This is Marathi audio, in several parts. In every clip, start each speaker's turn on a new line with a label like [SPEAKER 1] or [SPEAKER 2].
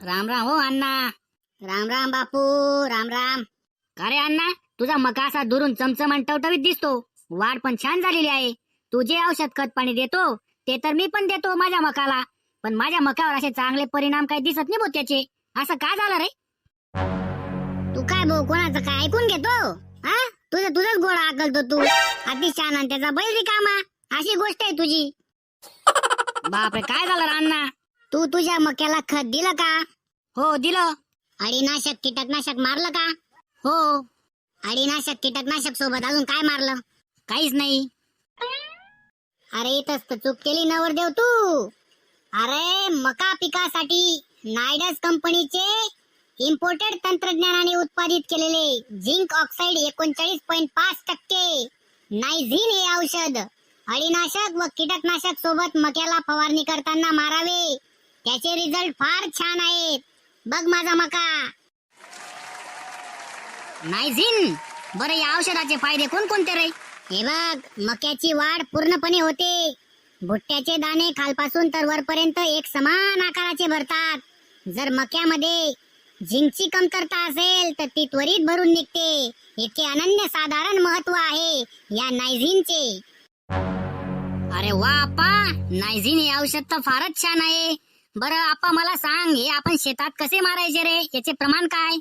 [SPEAKER 1] राम राम हो अण्णा.
[SPEAKER 2] राम राम बापू. राम राम.
[SPEAKER 1] का रे अण्णा, तुझा मका असा दुरून चमचम आणि टवटवीत दिसतो. वाढ पण छान झालेली आहे. तू जे औषध खत पाणी देतो ते तर मी पण देतो माझ्या मकाला, पण माझ्या मकावर असे चांगले परिणाम काही दिसत नाही भाऊ त्याचे. असं का झालं रे?
[SPEAKER 2] तू काय भाऊ कोणाचं काय ऐकून घेतो? हा, तुझंच गोळा आकलतो तू. अति छान आणि त्याचा बैल रिकामा, अशी गोष्ट आहे तुझी.
[SPEAKER 1] बापरे, काय झालं रे अण्णा?
[SPEAKER 2] तू तुझ्या मक्याला खत दिलं का?
[SPEAKER 1] हो दिलं.
[SPEAKER 2] अळीनाशक कीटकनाशक मारलं का?
[SPEAKER 1] हो.
[SPEAKER 2] अळीनाशक कीटकनाशक सोबत अजून काय मारलं?
[SPEAKER 1] काहीच नाही.
[SPEAKER 2] अरे इथंच तर चूक केली नवरदेव तू. अरे मका पिकासाठी नायडस कंपनीचे इम्पोर्टेड तंत्रज्ञानाने उत्पादित केलेले झिंक ऑक्साईड 39.5% नायझिन हे औषध अळीनाशक व कीटकनाशक सोबत मक्याला फवारणी करताना मारावे. त्याचे रिझल्ट फार छान आहेत. बघ माझा मका.
[SPEAKER 1] नायझिन. बरं, या औषधाचे फायदे कोणकोणते रे?
[SPEAKER 2] हे बघ, मक्याची वाढ पूर्णपणे होते. भुट्ट्याचे दाणे खालपासून तर वरपर्यंत एक समान आकाराचे भरतात. जर मक्यामध्ये झिंकची कमतरता असेल तर ती त्वरित भरून निघते. इतके अनन्य साधारण महत्व आहे या नायझिनचे.
[SPEAKER 1] अरे वा आप्पा, नायझिन हे औषध तर फारच छान आहे. बरं आप्पा, मला सांग, हे आपण शेतात कसे मारायचे रे? याचे प्रमाण काय?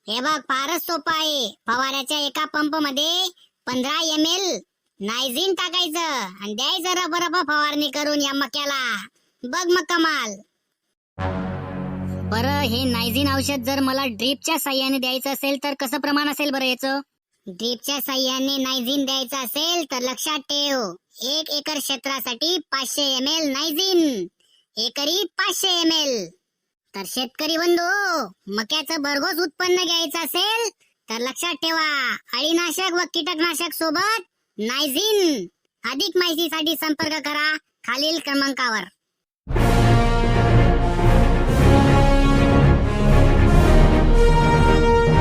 [SPEAKER 2] हे बघ, फारच सोपं आहे. फवाऱ्याच्या एका पंप मध्ये 15 ml नायझिन टाकायचं आणि द्यायचं रब फवारणी करून या मक्याला. बघ मग कमाल.
[SPEAKER 1] बरं, हे नायझिन औषध जर मला ड्रीपच्या साह्याने द्यायचं असेल तर कसं प्रमाण असेल बरं याचं?
[SPEAKER 2] ड्रीपच्या साह्याने नायझिन द्यायचं असेल तर लक्षात ठेव, 1 एकर क्षेत्रासाठी 500 ml नायझिन, एकरी 500 ml. तर शेतकरी बंधू, मक्याचं भरघोस उत्पन्न घ्यायचं असेल तर लक्षात ठेवा, अळीनाशक व कीटकनाशक सोबत नायझिन. अधिक माहितीसाठी संपर्क करा खालील क्रमांकावर.